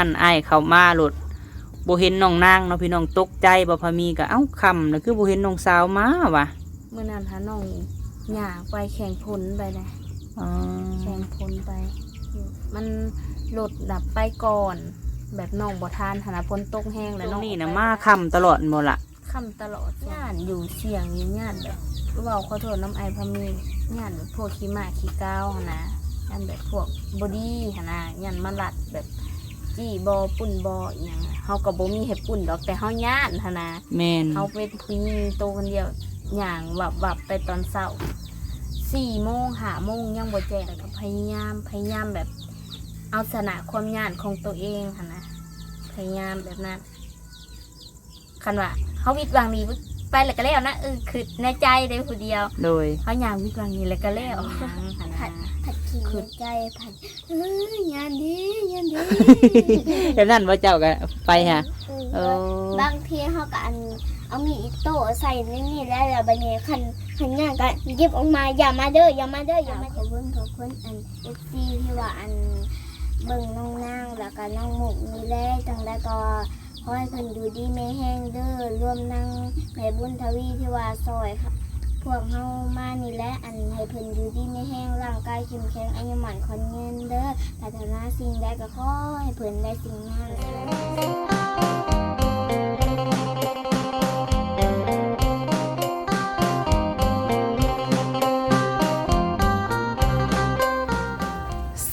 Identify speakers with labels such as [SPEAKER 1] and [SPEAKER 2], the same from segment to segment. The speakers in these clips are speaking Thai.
[SPEAKER 1] นั้นอ้ายเข้ามาโลดบ่เห็นน้องนางเนาะพี่น้องตกใจบ่พามีก็เอ้าค่ำแล้วคือบ่เห็นน้องสาวมาวะ
[SPEAKER 2] มื้อนั้นหาน้องหย่าไปแข่งผลไปนะแข่งผลไปมันรถดับไปก่อนแบบน้องบ่ทานหาฝนตกแห้งแล้วน้อง
[SPEAKER 1] นี่น่ะมาค่ำตลอดบ่ล่ะ
[SPEAKER 2] ค่ำตลอดญาติอยู่เสียงญาติแบบเว้าขอโทษน้ำไอพามีญาติแบบพวกขี้หมาขี้ก้าวนะญาติแบบพวกบอดี้นะญาติมาลัดแบบจี้บอปุ่นบออย่างเฮาก็บ่มีให้ปุ่นดอกแต่เฮาญาตินะ
[SPEAKER 1] แม่น
[SPEAKER 2] เฮาเป็นผู้หญิงโตคนเดียวย่างวับไปตอนเช้า4 โมง5 โมงยังบ่แจ้งก็พยายามแบบเอาชนะความญาติของตัวเองนะพยายามแบบนั้นคันว่าเขาวิดวางนี้ไปแล้วก็แล้วนะคือในใจได้ผู้เดียว
[SPEAKER 1] โดย
[SPEAKER 2] เขาอยากวิดวางนี้แล้วก็แล้ว
[SPEAKER 3] ผัดขี้ในใจผัดยานดี
[SPEAKER 1] แบบนั้นว่าเจ้าก็ไปฮะ
[SPEAKER 3] บางทีเขาก็เอามีอิโต้ใส่นี่แล้วบัดนี้คันย่างก็หยิบออกมาอย่ามาเด้อขอบคุณอันFCที่ว่าอันเบิ่งน้องนางแล้วก็น้องหมุกนี่แหละจังได้ก็ขอให้เพิ่นดูดีไม่แห้งเด้อรวมนั่งแม่บุญทวีที่ว่าซอยค่ะพวกเฮามานี่แหละอันให้เพิ่นดูดีไม่แห้งร่างกายเข้มแข็งอายุหมันคนเงินเด้อปรารถนาสิ่งใดก็ขอให้เพิ่นได้สิ่งนั้น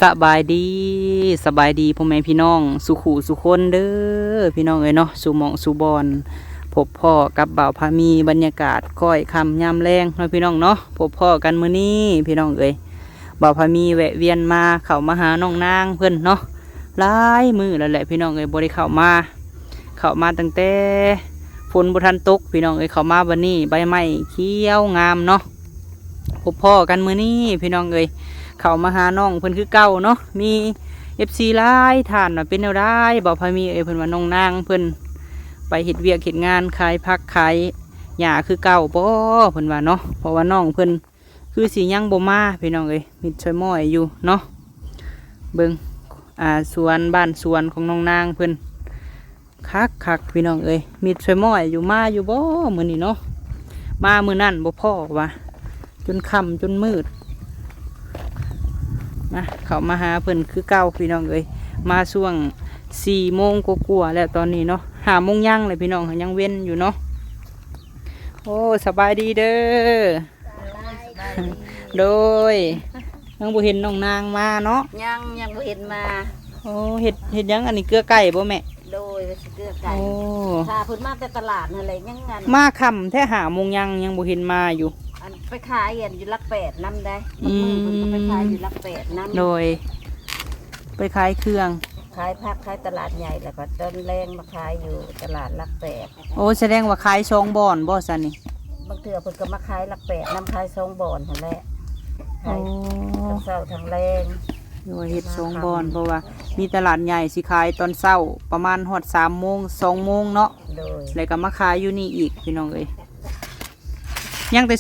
[SPEAKER 1] สบายดีพ่อแม่พี่น้องสุขุสุคนเด้อพี่น้องเอ้ยเนาะสุหมองสุบอนพบพ่อกับบ่าวพามีบรรยากาศก้อยคำยามแรงเนาะพี่น้องเนาะพบพ่อกันมื้อนี้พี่น้องเอ้ยบ่าวพามีแวะเวียนมาเข้ามาหาน้องนางเพิ่นเนาะหลายมื้อแล้วแหละพี่น้องเอ้ยบ่ได้เข้ามาตั้งแต่ฝนบ่ทันตกพี่น้องเอ้ยเข้ามาวันนี้ใบไม้เขียวงามเนาะพบพ่อกันมื้อนี้พี่น้องเอ้ยเขามาหาน้องเพิ่นคือเก่าเนาะมี FC หลายท่านว่าเป็นแนวได้บอกพามีเพิ่นว่าน้องนางเพิ่นไปเฮ็ดเวียกเฮ็ดงานขายผักขายหญ้าคือเก่าบ่เพิ่นว่าเนาะเพราะว่าน้องเพิ่นคือสิยังบ่มาพี่น้องเอ้ยมีช่วยม้อยอยู่เนาะเบิ่งสวนบ้านสวนของน้องนางเพิ่นคักพี่น้องเอ้ยมีช่วยม้อยอยู่มาอยู่บ่มื้อนี้เนาะมามื้อนั้นบ่พอว่าจนค่ำจนมืดนะเขามาหาเพิ่นคือเก้าพี่น้องเอ้ยมาช่วง4 โมงกว่าแล้วตอนนี้เนาะ5 โมงยังเลยพี่น้องยังเว้นอยู่เนาะโอ้สบายดีเด้อโดยยังบ่เห็นน้องนางมาเนาะ
[SPEAKER 2] ยังบ่เห็นมา
[SPEAKER 1] โอ้เห็ดยังอันนี้เกลือไก่บ่แม่
[SPEAKER 2] โดยเกลือไก่ถ้าเพิ่นมาแต่ตลาดนั่นแหละยังงาน
[SPEAKER 1] มาค่ำแท้5 โมงยังบ่เห็นมาอยู่
[SPEAKER 2] ไปขายอยู่ลัก8น้ำได้มือไปขายอยู่ลัก8น้ำ
[SPEAKER 1] โดยไปขายเครื่อง
[SPEAKER 2] ขายผักขายตลาดใหญ่แล้วก็ต้นแรงมาขายอยู่ตลาดลัก8
[SPEAKER 1] โอ้แสดงว่าขาย2 บ่อนบ่ซั่นนี่
[SPEAKER 2] บางเทื่อเพิ่นก็มาขายลัก8น้ำขาย2 บ่อนนั่นแหละขายทั้งเช้าทั้งแรง
[SPEAKER 1] อยู่เฮ็ด2 บ่อนเพราะว่ามีตลาดใหญ่สิขายตอนเช้าประมาณฮอด3 โมง2 โมงเนาะแล้วก็มาขายอยู่นี่อีกพี่น้องเอ้ยยังแต่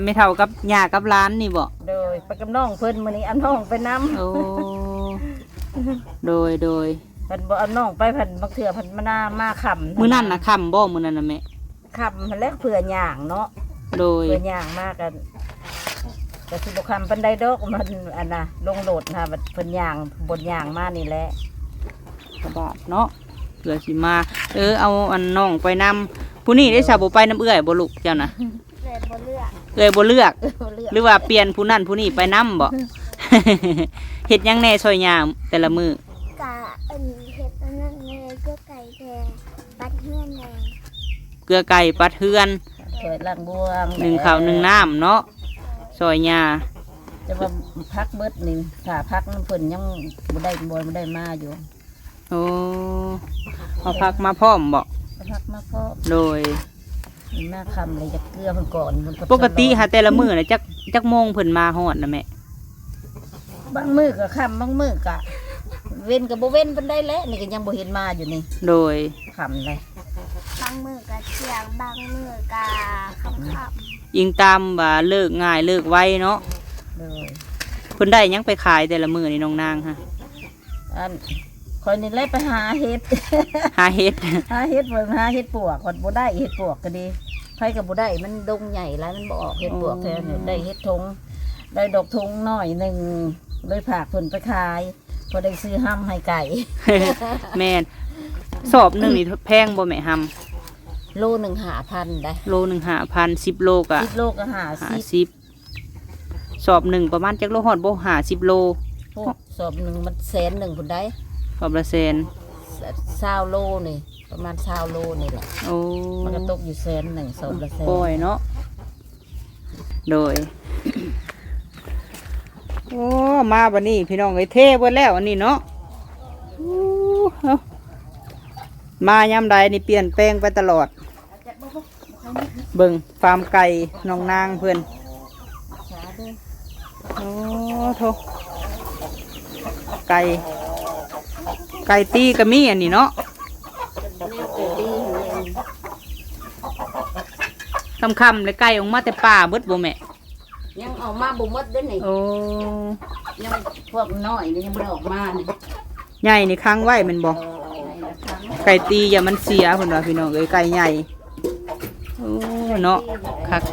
[SPEAKER 1] ไม่เท่ากับย่ากับร้านนี่บ่
[SPEAKER 2] โดยไปกับน้องเพิ่นมื้อนี้เอาน้องไปนํ
[SPEAKER 1] โอ้โดย
[SPEAKER 2] เพิ่นบ่เอาน้องไปเพิ่นบางเทื่อเพิ่นมาค่ำ
[SPEAKER 1] มื้อนั้นน่ะค่ำบ่มื้อนั้นน่ะแม่
[SPEAKER 2] ค่ำมันแล้วเผื่อย่างเนาะ
[SPEAKER 1] โดย
[SPEAKER 2] เผื่อย่างมากกันแต่สิบ่ค่ำปานใดดอกมันอันน่ะลงโหลดน่ะเพิ่นย่างบนย่างมานี่แหละ
[SPEAKER 1] กระบาดเนาะเผื่อสิมาเอาอันน้องไปนำผู้นี้ได้สาบ่ไปน้ำเอื้อยบ่ลูกเจ้าน่ะบ่เลือกหรือว่าเปลี่ยนผู้นั่นผู้นี้ไปน้ำบ่ เห็ดยังแน่ซอยยามแต่ละมือก
[SPEAKER 3] ะเห็ดอันนั้นแน่เกลือไก่แน่ปัดเฮือนแน่
[SPEAKER 1] เกลือไก่ปัดเฮือน
[SPEAKER 2] ล้างบวง
[SPEAKER 1] 1 ข้าว 1 น้ำเนาะซอยยา
[SPEAKER 2] จะว่าพักเบิดนี่ถ้าพักน้ำเพิ่นยังบ่ได้มาอยู่
[SPEAKER 1] โอ้เอาพักมาพร้อมบ่
[SPEAKER 2] พักมาพร้อม
[SPEAKER 1] โดย
[SPEAKER 2] มาคำเลยจะเกลือเพิ่นก่อน
[SPEAKER 1] ปกติหาแต่ละมื้อน่ะจักโมงเพิ่นมาฮอดน่ะแม่
[SPEAKER 2] บางมื้อก็ค่ำบางมื้อก็เว้นก็บ่เว้นเพิ่นได้แล้วนี่ก็ยังบ่เห็นมาอยู่นี่
[SPEAKER 1] โดย
[SPEAKER 2] ค่ำเลย
[SPEAKER 3] บางมื้อก็เที่ยงบางมื้อก็ค่ำ
[SPEAKER 1] ยิงตามว่าเลิกง่ายเลิกไวเนาะ
[SPEAKER 2] โดย
[SPEAKER 1] เพิ่นได้ยังไปขายแต่ละมื้อนี่น้องนางฮะ
[SPEAKER 2] อัน
[SPEAKER 4] คอยนี่เลยไปหาเห็ด
[SPEAKER 1] หาเฮ็ด
[SPEAKER 4] หาเห็ดเบิ่งหาเห็ดปวกคนบ่ได้เห็ดปวกก็ดีไผก็บ่ได้มันดงใหญ่แล้วมันบ่ออกเห็ดปวกแท้นี่ได้เห็ดทงได้ดอกทงน้อยหนึงเลยฝากเพิ่นไปขายพอได้ซื้อห้ำให้ไก่
[SPEAKER 1] แม่นสอบหนึงนี่แพงบ่แม่หำ
[SPEAKER 4] โลหนึ่ง5,000ได้
[SPEAKER 1] โลหนึง5,000 10โลก็
[SPEAKER 4] 10โลก็50
[SPEAKER 1] 50สอบหนึ่งประมาณจักโลฮอดบ่50โล
[SPEAKER 4] พวกสอบหนึ่งมันแสนหนึ่งพุ่นได้
[SPEAKER 1] สอบละแสน
[SPEAKER 4] 20โลนี่ประมาณ20โลนี่แหละ
[SPEAKER 1] โอ้
[SPEAKER 4] มันก็ตกอยู่แสนหนึ่งสอบละแสน
[SPEAKER 1] ปล่อยเนาะโดย โอ้มาบัดนี้พี่น้องเอ้ยเทเบิดแล้วอันนี้เนาะอู้เอ้ามายามใดนี่เปลี่ยนแปลงไปตลอด เบิ่งฟาร์มไก่น้องนางเพื่อนโอ้โถไก่ตีก็มีอันนี้เนาะค่ำๆเลยไก่ออกมาแต่ป่าเบิดบ่แม่
[SPEAKER 4] ยังออกมาบุมดด้วยนี่
[SPEAKER 1] โอ้
[SPEAKER 4] ยังพวกน้อยนี่ยังไม่ได้ออกมานี่
[SPEAKER 1] ใหญ่นี่ค้างไว้แมันบ่
[SPEAKER 4] ในละครั้ง
[SPEAKER 1] ไก่ตีอย่ามันเสียเพิ่นว่าพี่น้องเอ้ยไก่ใหญ่โอ้เนาะ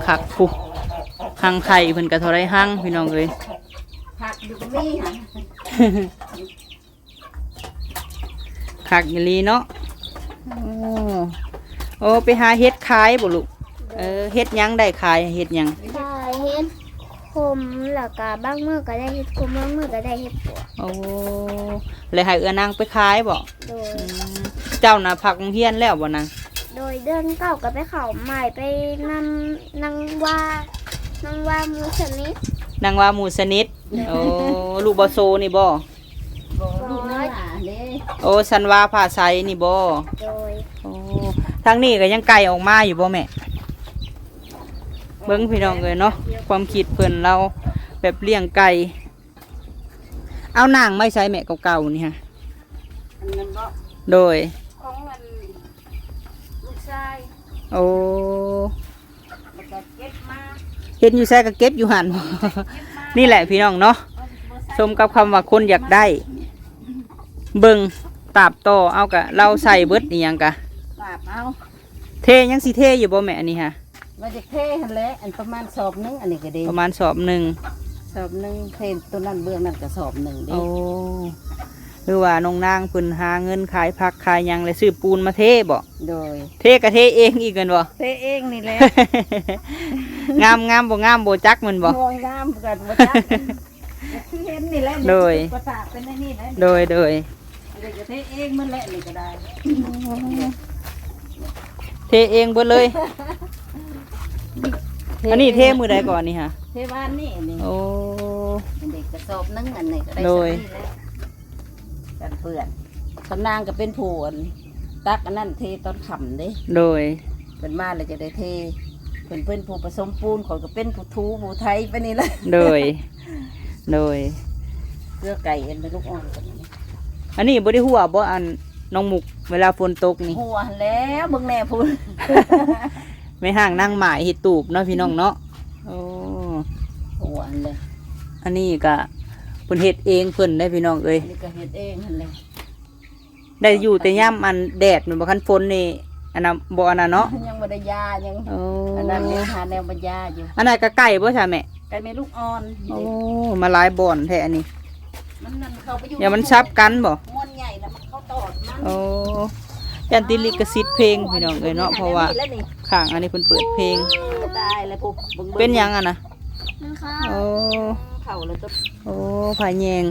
[SPEAKER 1] คักๆปุ๊หังไข่เพิ่นก็เท่าไรหังพี่น้องเอ้ย
[SPEAKER 4] ผักอยู่ตรงนี้ค่ะ
[SPEAKER 1] คักอีหลีเนาะโอ้ไปหาเฮ็ดขายบ่ลูกเฮ็ดหยังได้ขายเฮ็ดหยัง
[SPEAKER 3] ถ้าเฮ็ดคมแล้วก็บางมื้อก็ได้เฮ็ดคมบางมื้อก็ได้เฮ็ดปวก
[SPEAKER 1] โอ้เลยให้เอื้อนางไปขายบ่
[SPEAKER 3] โดย
[SPEAKER 1] เจ้าน่ะพักโรงเรียนแล้วบ่นาง
[SPEAKER 3] โดยเดือนเก่าก็ไปเข้าใหม่ไปนำนางว่าหมูชนิด
[SPEAKER 1] นางว่าหมูสนิทโอ้ลูกบ่โซนี่บ่
[SPEAKER 4] บอกลูกนั่นล่ะเด้
[SPEAKER 1] โอ้สันว่าผ้าไซนี่บ่
[SPEAKER 3] โดย
[SPEAKER 1] โอ้ทางนี้ก็ยังไก่ออกมาอยู่บ่แม่เบิ่งพี่น้องเอ้ยเนาะความคิดเพิ่นเราแบบเลี้ยงไก่เอานางไม่ใช้แม่เก่าๆนี่ฮะ
[SPEAKER 4] อันนั้นก็
[SPEAKER 1] โดย
[SPEAKER 4] ของมันลูกชาย
[SPEAKER 1] โอ้
[SPEAKER 4] แล้วก็เก็บมา
[SPEAKER 1] เฮ็ดอยู่แซ่ก็เก็บอยู่หั่น นี่แหละพี่น้องเนาะชมกับคำว่าคนอยากได้ เบิ่งตาบต่อเอากะเราใส่เบิดอีหยังกะ
[SPEAKER 4] ปาบเอา
[SPEAKER 1] เทยังสิเทอยู่บ่แม่อันนี้ฮะ
[SPEAKER 4] มาจากเทหันแหละอันประมาณสอบหนึงอันนี้ก็ดี
[SPEAKER 1] ประมาณสอบหนึ่ง
[SPEAKER 4] สอบหนึงเทตัวนั้นเบื้องนั้นก็สอบหนึ่งเด้
[SPEAKER 1] โอ้หรือว่าน้องนางเพิ่นหาเงินขายผักขายหยังเลยซื้อปูนมาเทบ่
[SPEAKER 4] โดย
[SPEAKER 1] เทกะเทเองอีกกันบ่
[SPEAKER 4] เทเองนี่แหละ
[SPEAKER 1] งามงามบ่งามบ่จักมันบ่
[SPEAKER 4] มองน้ำกันมาจักเห็นนี่แหละ
[SPEAKER 1] โดย
[SPEAKER 4] ประสาทเป็นไอ้นี่แหละ
[SPEAKER 1] โดย
[SPEAKER 4] เด็กก็เทเองมันแหละนี่ก็ได้
[SPEAKER 1] เทเองเบิดเลย อันนี้เทมือใดก่อนนี่ฮะ
[SPEAKER 4] เทบ้านนี่นี่
[SPEAKER 1] โอ้
[SPEAKER 4] เด็กกระสอบหนึงอันนี้ก็ได้
[SPEAKER 1] โดย
[SPEAKER 4] สักนี่แหละกันเปื่อนตอนนางก็เป็นผู้อันตักอันนั้นเทตอนขำเด้
[SPEAKER 1] โดย
[SPEAKER 4] เป็นมาเลยจะได้เทเป็นผู้ผสมปูนขอยก็เป็นผู้ทูผู้ไทยไปนี่แหละ
[SPEAKER 1] โดย โดย
[SPEAKER 4] เลือกไก่เอ็นเป็นลูกอ่อนกันนี่
[SPEAKER 1] อันนี้บ่ได้หัวบ่อันน้องหมุกเวลาฝนตกนี่
[SPEAKER 4] หัวแล้วเบิ่งแน่พูน
[SPEAKER 1] ไม่ห่างนั่งหมายเห็ดตูบเนาะพี่น้องเนาะโอ้
[SPEAKER 4] หัวเลย
[SPEAKER 1] อันนี้ก็เพิ่นเฮ็ดเองเพิ่นได้พี่น้องเอ้ย
[SPEAKER 4] นี่ก็เฮ็ดเองหั่นแหละ
[SPEAKER 1] ได้อยู่แต่ย่ำอันแดดมันบ่คันฝนนี่อันนั้นบ่อันนั้นเนาะ
[SPEAKER 4] ยังบ่ได้ยายัง
[SPEAKER 1] โอ้
[SPEAKER 4] อันนั้นยังหาแนวบรรยาอยู่
[SPEAKER 1] อันนั้นก็ไก่บ่ใช่แม่
[SPEAKER 4] ไก่แม่ลูกอ่อน
[SPEAKER 1] โอ้มาหลายบ่อนแท้อันนี้
[SPEAKER 4] มันนั่นเข้าไปอยู่
[SPEAKER 1] อย่ามันชับกันบ่
[SPEAKER 4] ม้วนใหญ่แล้วมันเข้าตอดมัน
[SPEAKER 1] โอ้ยันติลิขสิทธิ์เพลงพี่น้องเอ้ยเนาะเพราะว่า
[SPEAKER 4] แล้วนี่
[SPEAKER 1] ข้างอันนี้เพิ่นเปิดเพลง
[SPEAKER 4] ตายแล้วพวกบิ่งๆ
[SPEAKER 1] เป็นหยังอ่ะนะ
[SPEAKER 3] มันค่ะ
[SPEAKER 1] โอ้
[SPEAKER 4] เข้าแล้วก็
[SPEAKER 1] โอ้ผายแยง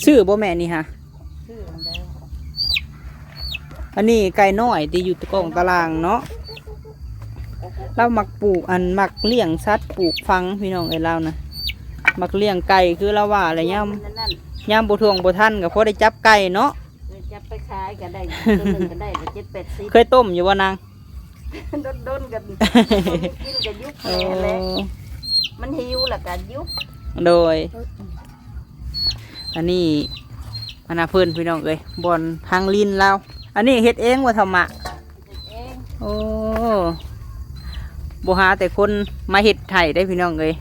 [SPEAKER 1] ชื่อบ่แม่นี่ฮะ
[SPEAKER 4] ชื่อมันได้
[SPEAKER 1] อันนี้ไก่น้อยที่อยู่ตะกองตารางเนาะเรามักปลูกอันมักเลี้ยงสัตว์ปลูกฟังพี่น้องเอ้ยเรานะมักเลี้ยงไก่คือเราว่าอะไรย่
[SPEAKER 4] นั่น
[SPEAKER 1] ำย่ำบ่ทวงบ่ทันก็พอได้จับไก่เนาะ
[SPEAKER 4] จะไปขายก็ได้ตัวหนึงก็ได้7-80
[SPEAKER 1] เคยต้มอยู่ว่านาง
[SPEAKER 4] โดนๆกันกินก็ยุบ
[SPEAKER 1] โอ้
[SPEAKER 4] แหละมันหิวแล้วก็ยุบ
[SPEAKER 1] โดย อันนี้อันน่ะเพิ่นพี่น้องเอ้ยบอนทางลินเราอันนี้เฮ็ดเองว่าธรรมะ
[SPEAKER 4] เอง
[SPEAKER 1] โอ้บ่หาแต่คนมาเฮ็ดไห้ได้พี่น้องเอ้ย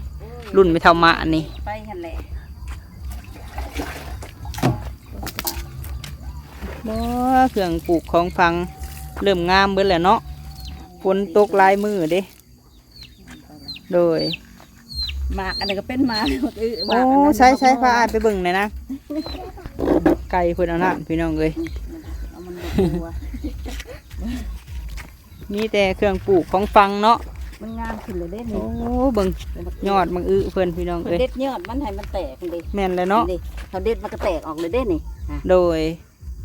[SPEAKER 1] รุ่นไม่ธรรมะอันนี้
[SPEAKER 4] ไปหั่นแหละ
[SPEAKER 1] บ่เครื่องปลูกของฟังเริ่มงามเบิดแล้วเนาะฝนตกหลายมือเด้โดย
[SPEAKER 4] หมากอันนี้นก็เป็นหมากห
[SPEAKER 1] โอ้
[SPEAKER 4] มากอันนั้น
[SPEAKER 1] ใช้พาอายไปเบิ่งหน่อยนะไก่เพิ่นเอาน้ำพี่น้องเอ้ย
[SPEAKER 4] เอามันบ่กลัว
[SPEAKER 1] มีแต่เครื่องปลูกของฟังเนาะ
[SPEAKER 4] มันงามขึ้นเลยเด้
[SPEAKER 1] โอ้
[SPEAKER 4] นี่
[SPEAKER 1] เบิ่งยอดมังอึเพิ่นพี่น้อง
[SPEAKER 4] เขา
[SPEAKER 1] เอ้ย
[SPEAKER 4] เด็ดยอดมันให้มันแตกเลย
[SPEAKER 1] แม่นเลยเนาะ
[SPEAKER 4] นี่เขาเด็ดมันก็แตกออกเลยเด้นี่อ่ะ
[SPEAKER 1] โดย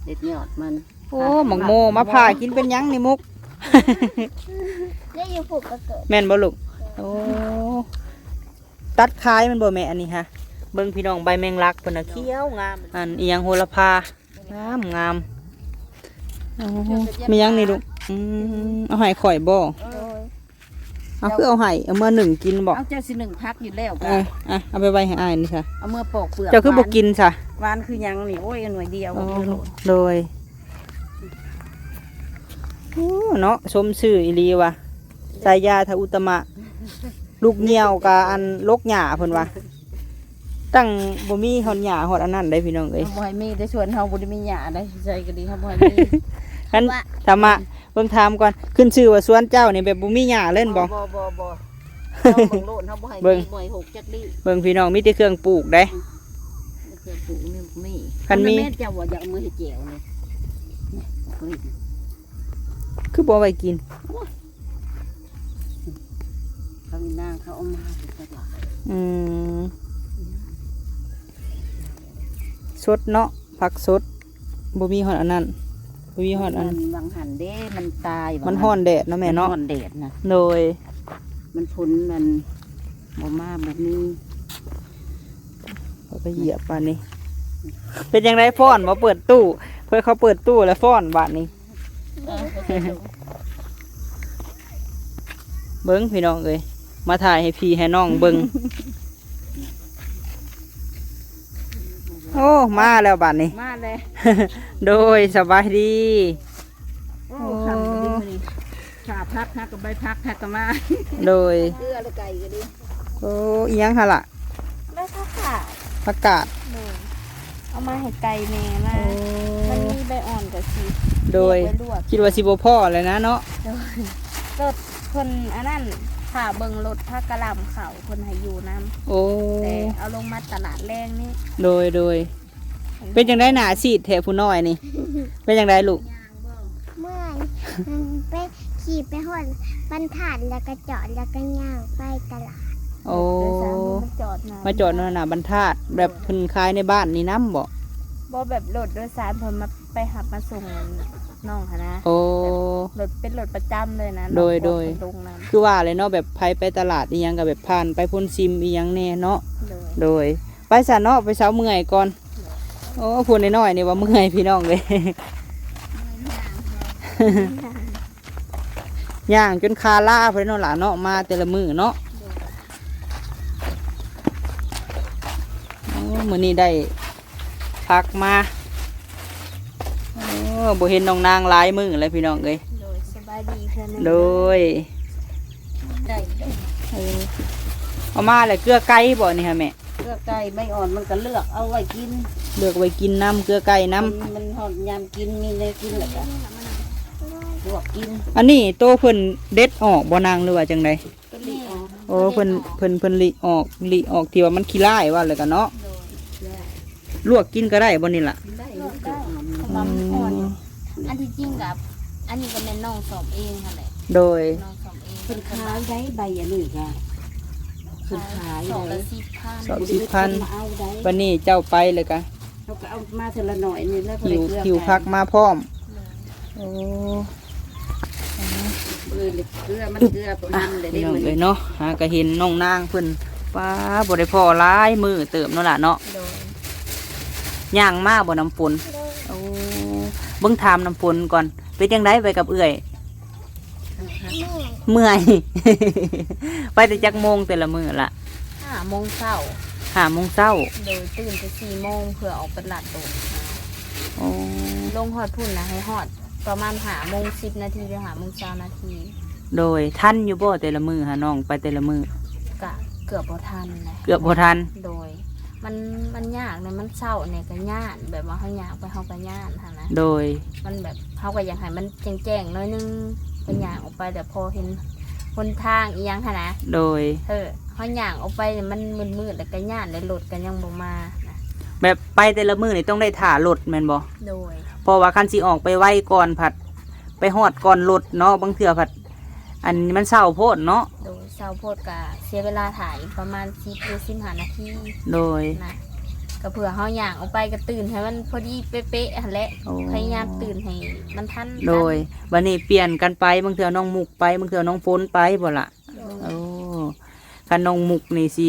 [SPEAKER 4] เด็ดยอดมัน
[SPEAKER 1] โอ้หมักโมมาผ่ากินเป็นหยังนี่มุก
[SPEAKER 3] ได้อยู่ผูกก็เกิด
[SPEAKER 1] แม่นบ่ลูกโอ้ตัดคายมันบ่แม่อันนี้ฮะเบิ่งพี่น้องใบแมงลักเพิ่นน่ะเขียวงามอันอีหยังโหระพางามโอ้มีหยังนี่ลูกเอาให้ข่อยบ่
[SPEAKER 3] โดย
[SPEAKER 1] เอาคือเอาให้เอาเมื่อหนึ่งกินบ่
[SPEAKER 4] เอาเจ้าสิหนึ่งพักอยู่แล้ว
[SPEAKER 1] เออเอาไปไว้ให้อ้ายนี่ค่ะ
[SPEAKER 4] เอาเมื่อปอกเปลือก
[SPEAKER 1] เจ้าคือบ่กินซะ
[SPEAKER 4] หวานคือหยังนี่โอ้ยหน่วยเดียว
[SPEAKER 1] โอ้
[SPEAKER 4] บ่คือโหลด
[SPEAKER 1] โดยโอ้เนาะสมชื่ออีหลีว่ะสายยาทะอุตมะ ลูกเหนี่ยวกับอันลกหญ้าเพิ่นว่าตั้งบ่มีฮอดหญ้าฮอดอันนั้นได้พี่น้องเอ้ย
[SPEAKER 4] เฮาบ่ให้มีได้ชวนเฮาบ่ได้มีหญ้าได้ใจก็ดีเฮาบ่ให้มี
[SPEAKER 1] คันธรรมะเบิ่งถามก่อนขึ้นชื่อว่าสวนเจ้านี่แบบบ่มีหญ้าเล่นบ่
[SPEAKER 4] บ่เฮาเบิ่งโลดเฮาบ่ให้
[SPEAKER 1] เบิ่ง
[SPEAKER 4] มีบ่ให้หกจักดิ
[SPEAKER 1] เบิ่งพี่น้องมีแต่เครื่องปลูกได้
[SPEAKER 4] เครื่องปลูกนี่บ่มี
[SPEAKER 1] คันมี
[SPEAKER 4] แม่เจ้าว่าอยากเอามือให้แจวเลยเนี่ยเอาไว้
[SPEAKER 1] คือบ่ไว้กิน
[SPEAKER 4] เขามีนางเขาเอามาเป็นตลาด
[SPEAKER 1] อืมสดเนาะผักสดบ่มีฮอดอันนั้นบ่มีฮอดอัน
[SPEAKER 4] มันบางหันเด้มันตายบาง
[SPEAKER 1] มันฮ้อนแดดเนาะแม่เนาะ
[SPEAKER 4] ฮ้อนแดดนะ
[SPEAKER 1] โดย
[SPEAKER 4] มันพ้นมันบ่มาบ่มี
[SPEAKER 1] เขาก็เหยียบป่านนี้ เป็นยังไงฟ้อนมาเปิดตู้ เพื่อเขาเปิดตู้แล้วฟ้อนบาดนี้ เบิ้งพี่น้องเอ้ยมาถ่ายให้พี่ให้น้องเบิ้งโอ้มาแล้วบาดนี้
[SPEAKER 4] มาเลย
[SPEAKER 1] โดยสบายดี
[SPEAKER 4] โอ้คำก็ดีพอดีขาพักฮักกับใบพักฮักกับมา
[SPEAKER 1] โดย
[SPEAKER 4] เกลือและไก่ก็ดี
[SPEAKER 1] โอ้อีหยังฮะล่ะ
[SPEAKER 2] ไม่ค่ะค่ะ
[SPEAKER 1] ผักกาด
[SPEAKER 2] เลยเอามาให้ไก่แม่มา
[SPEAKER 1] โอ้
[SPEAKER 2] มันมีใบอ่อนกับชี
[SPEAKER 1] โดย
[SPEAKER 2] ไว้ลวก
[SPEAKER 1] คิดว่าสิบ่พ่อเลยนะเนาะ
[SPEAKER 2] โดยรถคนอันนั้นค่ะเบิ่งรถผ้ากระหลำเขาคนให้อยู่น้
[SPEAKER 1] โอ้
[SPEAKER 2] ำแต่เอาลงมาตลาดแรงนี่
[SPEAKER 1] โดย เป็นจังไดหนาซีดแถผู้น้อยนี่ เป็นจังไดลูก
[SPEAKER 3] เมื่อยไปขี่ไปหอนบรรทัดแล้วก็จอดแล้วก็ย่างไปตลาด
[SPEAKER 1] โอ้
[SPEAKER 2] โดยสารมันจอดนะ
[SPEAKER 1] มาจอดนั่นน่ะบรรทัดแบบเพิ่นขายในบ้านนี่น้ำบ่
[SPEAKER 2] บ่แบบรถโดยสารเพิ่นมาไปหับมาส่งน้องค่ะนะ
[SPEAKER 1] โอ้
[SPEAKER 2] รถเป็นรถประจำเลยนะ
[SPEAKER 1] โดย
[SPEAKER 2] น้อง
[SPEAKER 1] โดย
[SPEAKER 2] ลงน้
[SPEAKER 1] คือว่าเลยเนาะแบบไผไปตลาดอีหยังก็แบบผ่านไปพ่นซิมอีหยังแน่เนาะ
[SPEAKER 2] ำโดย
[SPEAKER 1] โดย ไปซะเนาะไปเช้าเมื่อยก่อน โอ้พูดน้อยๆนี่ว่าเมื่อยพี่น้องเลย ย่างจนคาล่าเพิ่นเนาะหล่ะเนาะมาแต่ละมื้อเนาะโอ้มื้อนี้ได้พักมาโอ้บ่เห็นน้องนางหลายมื้อเลยพี่น้องเอ้ย
[SPEAKER 2] โดยสบายดีเพื่อนนะ
[SPEAKER 1] โดย
[SPEAKER 4] ได้
[SPEAKER 1] เออเอามาเลยเกลือไก่บ่นี่ฮะแม่
[SPEAKER 4] เกลือไก่ไม่อ่อนมันก็เลือกเอาไว้กิน
[SPEAKER 1] เลือกไว้กินน้ำเกลือไก่น้
[SPEAKER 4] มันหอดยามกินมีเลยกินแหละจ้ะลวกกิน
[SPEAKER 1] ำอันนี้โตเพิ่นเด็ดออกบ่นางหรือว่าจังได
[SPEAKER 4] ก็รีบเอา
[SPEAKER 1] โอ้เพิ่นลิออกที่ว่ามันขี้ร้ายว่าเลยกันเนาะลวกกินก็ได้บ่นี่ล่ะ
[SPEAKER 4] ได้ลูกเกลืออ่อน
[SPEAKER 2] เพราะว่ามันอ่อนอันที่จริงกับ อันนี้ก็เป็นน้องสอบเองค่ะแหละ
[SPEAKER 1] โดย
[SPEAKER 2] น้องสอบเอง
[SPEAKER 4] เพิ่นขายได้ใบอันนี้ค่ะเพิ่นขาย
[SPEAKER 2] สอบ
[SPEAKER 4] เล
[SPEAKER 2] ละ
[SPEAKER 4] ย
[SPEAKER 2] 10,000
[SPEAKER 1] สอบ
[SPEAKER 4] มาเอาได้
[SPEAKER 1] วันนี้เจ้าไปเลยกะ
[SPEAKER 4] เขาก็เอามาเทละหน่อยนี่แล้วก็
[SPEAKER 1] หิ
[SPEAKER 4] ได้
[SPEAKER 1] ว
[SPEAKER 4] เกลือ
[SPEAKER 1] หิวพักมาพร้อมโอ้
[SPEAKER 4] เกลือมันเกลือน้ำเลยได้
[SPEAKER 1] พี่น้อง
[SPEAKER 4] เหมือน
[SPEAKER 1] เลยเนาะหาก็เห็นน้องนางเพิ่นป้าบ่ได้พอหลายมือเติมเนาะล่ะเนาะ
[SPEAKER 2] โดย
[SPEAKER 1] ย่างมาบ่น้ำฝนโอ้เบิ่งถามน้ำฝนก่อนเป็นจังไดไปกับเอื้อย
[SPEAKER 3] เมื่อย
[SPEAKER 1] เมื่อย ไปแต่จักโมงแต่ละมื้อละ
[SPEAKER 2] 5 โมงเช้า
[SPEAKER 1] 5 โมงเช้า
[SPEAKER 2] โดยตื่นแต่4 โมงเพื่อออกไปตลาดโดด
[SPEAKER 1] โอ้
[SPEAKER 2] ลงฮอดพุ่นนะให้ฮอดประมาณ5 โมง 10 นาทีหรือ5 โมง20 นาที
[SPEAKER 1] โดยทันอยู่บ่แต่ละมื้อหาน้องไปแต่ละมื้อก
[SPEAKER 2] ะเกือบบ่ทันนะ
[SPEAKER 1] เกือบบ่ทัน
[SPEAKER 2] โดย มันยากเนี่ยมันเศร้าเนี่ยก็ย่านแบบว่าเฮาอยากไปเฮาก็ย่านหั่นนะ
[SPEAKER 1] โดย
[SPEAKER 2] มันแบบเฮาก็อยากให้มันแจ้งๆหน้อยนึงเพิ่นย่างออกไปแต่พอเห็นหนทางอีหยังหั่นนะ
[SPEAKER 1] โดย
[SPEAKER 2] เฮาย่างออกไปเนี่ยมันมืดๆแล้วก็ย่านแล้วรถก็ยังบ่มานะ
[SPEAKER 1] แบบไปแต่ละมื้อนี่ต้องได้ถ่ารถแม่นบ่
[SPEAKER 2] โดย
[SPEAKER 1] เพราะว่าคันสิออกไปไวก่อนผัดไปฮอดก่อนรถเนาะบางเทื่อผัด อันนี้มันเศร้าโพดเนาะ
[SPEAKER 2] โดยเช้าโพดก็เสียเวลาถ่ายประมาณ10หรือ15นาที
[SPEAKER 1] โดย
[SPEAKER 2] นะก็เผื่อเฮาย่างออกไปก็ตื่นให้มันพอดีเป๊ะๆหั่นแหละ
[SPEAKER 1] โอ้
[SPEAKER 2] พยายามตื่นให้มันทัน
[SPEAKER 1] โดยวันนี้เปลี่ยนกันไปบางเทื่อน้องมุกไปบางเทื่อน้องฝนไปบ่ล่ะ
[SPEAKER 2] โดย
[SPEAKER 1] โอ้คันน้องมุกนี่สิ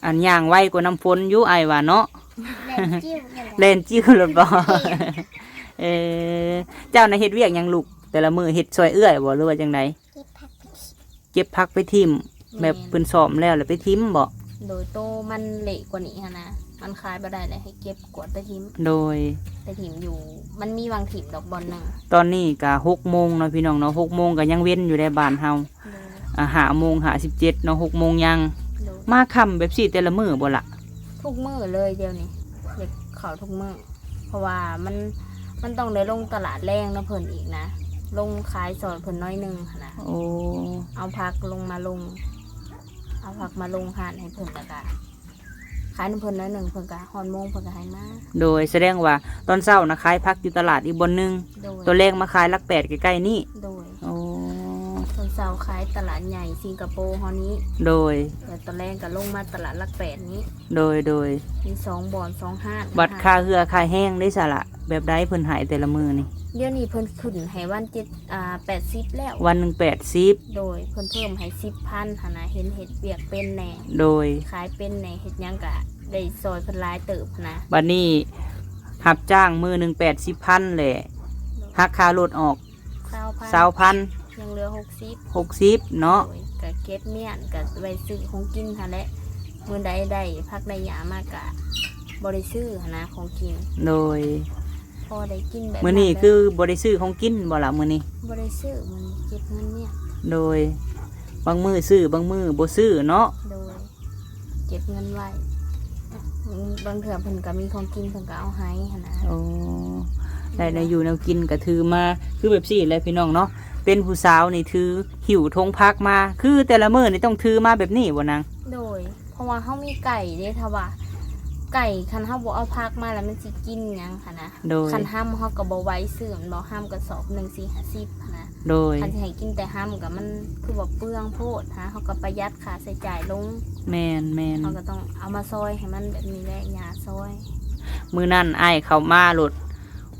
[SPEAKER 1] อันย่างไวกว่าน้ำฝนอยู่อ้ายว่าเนาะ
[SPEAKER 3] แล่นจิ้วกันแหละ
[SPEAKER 1] เล่นจิ้วรถบ่ เออเจ้าน่ะเฮ็ดเวียกหยังลูกแต่ละมื้อเฮ็ดซอยเอื้อยบ่หรือว่าจังได
[SPEAKER 3] เก็บผักไปกิน
[SPEAKER 1] เก็บผักไปทิ่มแบบเพิ่นซ่อมแล้วไปทิ่มบ่
[SPEAKER 2] โดยโตมันเละกว่านี้หั่นนะมันคลายบ่ได้เลยให้เก็บกวาดไปทิ้ง
[SPEAKER 1] โดย
[SPEAKER 2] ไปถิ่มอยู่ มันมีวางถิ่มดอกบอลหนึ่ง
[SPEAKER 1] ตอนนี้ก็6 โมงเนาะพี่น้องเนาะ6 โมงก็ยังเว้นอยู่ในบ้านเฮา
[SPEAKER 2] โดย
[SPEAKER 1] 5 โมง57เนาะ6 โมงยัง
[SPEAKER 2] โดย
[SPEAKER 1] มาค่ำแบบสิแต่ละมื้อบ่ล่ะ
[SPEAKER 2] ทุกมื้อเลยเดี๋ยวนี้เด็กเขาทุกมื้อเพราะว่ามันต้องได้ลงตลาดแรงนะเพิ่นอีกนะลงขายสอนเพิ่นน้อยหนึงหั้นนะ
[SPEAKER 1] โอ้
[SPEAKER 2] เอาผักลงมาลง เอาผักมาลงหานให้เพิ่นแล้วก็ขายน้ำเพิ่นน้อยหนึ่งเพิ่นก็ฮอนโมงเพิ่นก็ให้มา
[SPEAKER 1] โดยแสดงว่าตอนเช้านะขายผักอยู่ตลาดอีกบนหนึง
[SPEAKER 2] โดย
[SPEAKER 1] ตัวแรกมาขายหลัก8ใกล้ๆนี่
[SPEAKER 2] โดย
[SPEAKER 1] โอ้
[SPEAKER 2] ตอนเช้าขายตลาดใหญ่สิงคโปร์ฮอนี้
[SPEAKER 1] โดย
[SPEAKER 2] แต่ตอนแรกก็ลงมาตลาดหลักแปดนี้
[SPEAKER 1] โดย
[SPEAKER 2] มี2 บ่อน 2 ห้าง
[SPEAKER 1] บัตรค่าเหือค่าแห้งได้สละแบบใดเพิ่นใหายแต่ละมือนี่
[SPEAKER 2] เดี๋ยวนี้เพิ่นขึ้นให้วัน80แล้ว
[SPEAKER 1] วันหนึ่ง80
[SPEAKER 2] โดยเพิ่นเพิ่มให้10,000หั่นนะเห็นเฮ็ดเวียกเป็นแหน่
[SPEAKER 1] โดย
[SPEAKER 2] ขายเป็นแหน่เฮ็ดหยังก็ได้ซอยเพิ่นหลายเติบหั้นนะ
[SPEAKER 1] บัดนี้หับจ้างมือหนึ่ง80,000แหละหักค่ารถออก
[SPEAKER 2] 20,000 ยังเหลือ60
[SPEAKER 1] 60เนาะ
[SPEAKER 2] โดยก็เก็บเมียนก็ไว้ซื้อของกินหั่นแหละมื้อใดได้พักได้หยามากก็บ่ได้ซื้อหั่นนะของกิน
[SPEAKER 1] โดย
[SPEAKER 2] พอได้กินแบบ
[SPEAKER 1] มื้อนี้คือบ่ได้ซื้อของกินบ่ล่ะมื้อนี้
[SPEAKER 2] บ่ได้ซื้อมันเก็บเงินเนี่ย
[SPEAKER 1] โดย บางมือซื้อบางมือบ่ซื้อเนาะ
[SPEAKER 2] โดยเก็บเงินไว้บางเถื่อเพิ่นก็มีของกินเพิ่นก็เอาให้หั่นนะ
[SPEAKER 1] โอ้ได้ในอยู่แนวกินก็ถือมาคือแบบสี่แหละพี่น้องเนาะเป็นผู้สาวนี่ถือหิวธงพักมา คือแต่ละมื้อนี่ต้องถือมาแบบนี้บ่นาง
[SPEAKER 2] โดย เพราะว่าเฮามีไก่เด้ถ้าว่า ไก่คันเฮาบ่เอาพักมาแล้วมันสิกินหยังหั่นนะ
[SPEAKER 1] โดย
[SPEAKER 2] คันห้ามเฮาก็บ่ไหว้ซื้อมันบ่ห้ามกระสอบ1 4 50หั่นนะ
[SPEAKER 1] โดย
[SPEAKER 2] คันสิให้กินแต่ห้ามก็มันคือว่าเปลืองโพดฮะเฮาก็ประหยัดค่าใช้จ่ายลง
[SPEAKER 1] แมน
[SPEAKER 2] เฮาก็ต้องเอามาซอยให้มันแบบนี้แหละหญ้าซอย
[SPEAKER 1] มื้อนั้นอ้ายเข้ามาโลด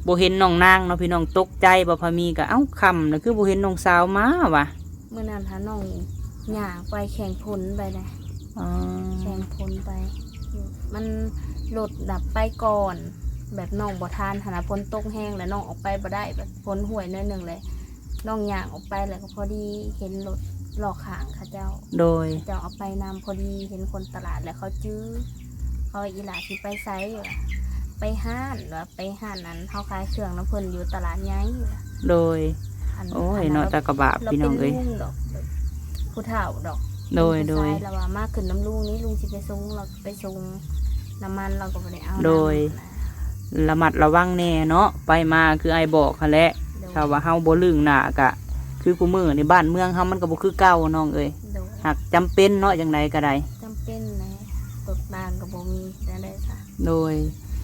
[SPEAKER 1] บ่เห็นน้องนางเนาะพี่น้องตกใจบ่พามีก็เอ้าค่ำน่ะคือบ่เห็นน้องสาวมาว่ะ
[SPEAKER 2] มื้อนั้นถ้าน้องย่างไปแข่งผลไปเลย
[SPEAKER 1] อ๋อ
[SPEAKER 2] แข่งผลไป มันรถดับไปก่อน แบบน้องบ่ทานหาฝนตกแห้งแล้วน้องออกไปบ่ได้แบบฝนห่วยนิดนึงเลยน้องย่างออกไปแล้วก็พอดีเห็นรถหลอกขางเขาเจ้า
[SPEAKER 1] โดย
[SPEAKER 2] เจ้าเอาไปนำพอดีเห็นคนตลาดแล้วเขาจื้อเขาอีหลาที่ไปไซส์อยู่ล่ะไปห้านว่าไปห้านนั้นเขาขายเครื่องน้ำเพิ่นอยู่ตลาดใหญ่อยู่ล่ะ
[SPEAKER 1] โดย
[SPEAKER 2] อัน
[SPEAKER 1] โอ้ย
[SPEAKER 2] อั
[SPEAKER 1] เนาะตะกะบาป
[SPEAKER 2] เรา
[SPEAKER 1] พี่น้
[SPEAKER 2] เป็
[SPEAKER 1] อน งเอ้ย
[SPEAKER 2] ลุงดอกแบบผู้เฒ่าดอก
[SPEAKER 1] โดยโดย
[SPEAKER 2] เราว่ามากขึ้นน้ำลุงนี้ลุงสิไปส่งเราไปส่งน้ำมันเราก็บ่ได้เอา
[SPEAKER 1] โดย
[SPEAKER 2] นะ
[SPEAKER 1] ระมัดระวังแน่เนาะไปมาคือไอ้ายบอกหั่นแหละ
[SPEAKER 2] โดย
[SPEAKER 1] ถ้าว่าเฮาบ่ลึงหน้ากะ คือกูมือในบ้านเมืองเฮามันก็บ่คือเก่าน้องเอ้ย
[SPEAKER 2] โดย
[SPEAKER 1] หากจำเป็นเนาะจังไดก็ได้
[SPEAKER 2] จำเป็นนะรถบ้านก็บ่มีแต่ได้ค่ะ
[SPEAKER 1] โดย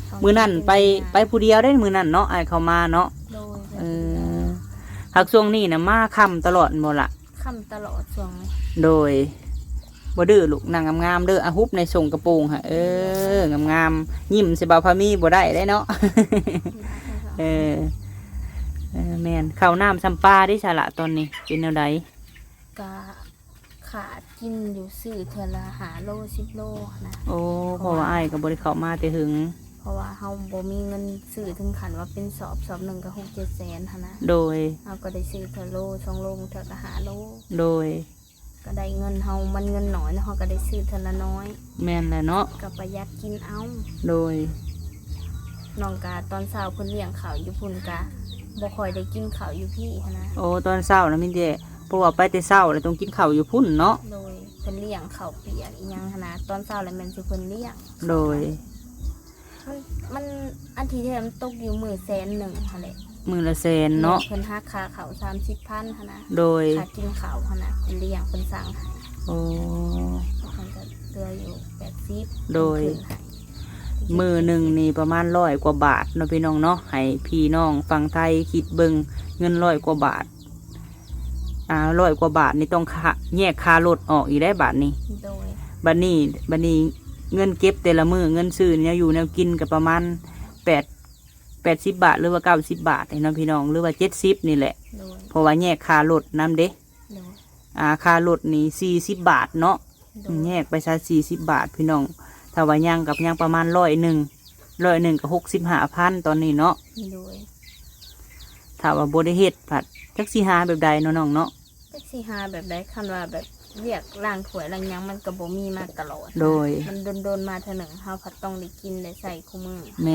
[SPEAKER 2] ต้อง
[SPEAKER 1] มื้อนั้นไป
[SPEAKER 2] จำ
[SPEAKER 1] ไปผู้เดียวได้มื้อนั้นเนาะอ้ายเข้ามาเนาะ
[SPEAKER 2] โดย
[SPEAKER 1] เออหักช่วงนี้น่ะมาค่ำตลอดบ่ล่ะ
[SPEAKER 2] ค่ำตลอดช่วงนี้
[SPEAKER 1] โดยบ่ดื้อลูกนางงามๆเด้ออะฮุบในส่งกระโปรงค่ะงามๆยิ้มใส่บ่าวพามีบ่ได้เนาะ เออแม่นข้าวน้ำซ้ำปลาได้ฉละตอนนี้เป็นแนวใด
[SPEAKER 2] ก็ขาดกินอยู่ซื้อเทื่อละ5 โล 10 โลนะ
[SPEAKER 1] โอ้เพราะว่าอ้ายก็บ่ได้เข้ามาแต่หึง
[SPEAKER 2] เพราะว่าเฮาบ่มีเงินซื้อถึงขั้นว่าเป็นสอบหนึ่งก็6-7 แสนหั่นนะ
[SPEAKER 1] โดย
[SPEAKER 2] เฮาก็ได้ซื้อเทื่อโล2 โลเทื่อก็5 โล
[SPEAKER 1] โดย
[SPEAKER 2] ก็ได้เงินเฮามันเงินน้อยเนาะเฮาก็ได้ซื้อเทื่อละน้อย
[SPEAKER 1] แม่นแหละเนาะ
[SPEAKER 2] ก็ประหยัดกินเอา
[SPEAKER 1] โดย
[SPEAKER 2] น้องกาตอนเช้าเพิ่นเลี้ยงข้าวอยู่พุ่นกะบ่ค่อยได้กินข้าวอยู่พี่หั้นนะ
[SPEAKER 1] โอ้ตอนเช้านะมีแต่ เพราะว่าไปแต่เช้าแล้วต้องกินข้าวอยู่พุ่นเนาะ
[SPEAKER 2] โดยเพิ่นเลี้ยงข้าวเปียกอีหยังหั้นนะตอนเช้าแล้วแม่นสิเพิ่นเลี้ยง
[SPEAKER 1] โดย
[SPEAKER 2] มันอันที่แท้มันตกอยู่มื้อ100,000หั่นแหละ
[SPEAKER 1] มื้อละแสนเนาะ
[SPEAKER 2] เพิ่นหักค่าข้าว 30,000หั่นนะ
[SPEAKER 1] โดย
[SPEAKER 2] ค่ากินข้าวหั่นนะเพิ่นเลี้ยงเพิ่นสั่งให้
[SPEAKER 1] โอ้
[SPEAKER 2] เพิ่นก็เหลืออยู่80
[SPEAKER 1] โดย
[SPEAKER 2] เพิ่นให้
[SPEAKER 1] มือหนึ่งนี่ประมาณ100 กว่าบาทเนาะพี่น้องเนาะให้พี่น้องฟังไทยคิดเบิงเงิน100 กว่าบาท100 กว่าบาทนี่ต้องแยกค่ารถออกอีกได้บาทนี้
[SPEAKER 2] โดย
[SPEAKER 1] บัดนี้เงินเก็บแต่ละมือเงินซื้อเนี่ยอยู่แนวกินกับประมาณ80 บาทหรือว่า90 บาทเนาะพี่น้องหรือว่า70นี่แหละ
[SPEAKER 2] โดย
[SPEAKER 1] เพราะว่าแยกค่ารถน้ำเด้
[SPEAKER 2] โดย
[SPEAKER 1] ค่ารถนี่40 บาทเนาะ
[SPEAKER 2] โดย
[SPEAKER 1] แยกไปซะ40 บาทพี่น้องถ้าว่าย่างกับย่างประมาณ100กับ65,000ตอนนี้เนาะ
[SPEAKER 2] โดย
[SPEAKER 1] ถ้าว่าบ่ได้เฮ็ดผัดจักสิหาแบบใดเนาะน้องเนาะ
[SPEAKER 2] จักสิหาแบบใดคันว่าแบบเรียกล้างถ้วยล้างหยังมันก็บ่มีมาตลอด
[SPEAKER 1] โดย
[SPEAKER 2] มันโดนๆมาเท่านึงเฮาผัดต้องได้กินได้ใส่คู่มือ
[SPEAKER 1] แ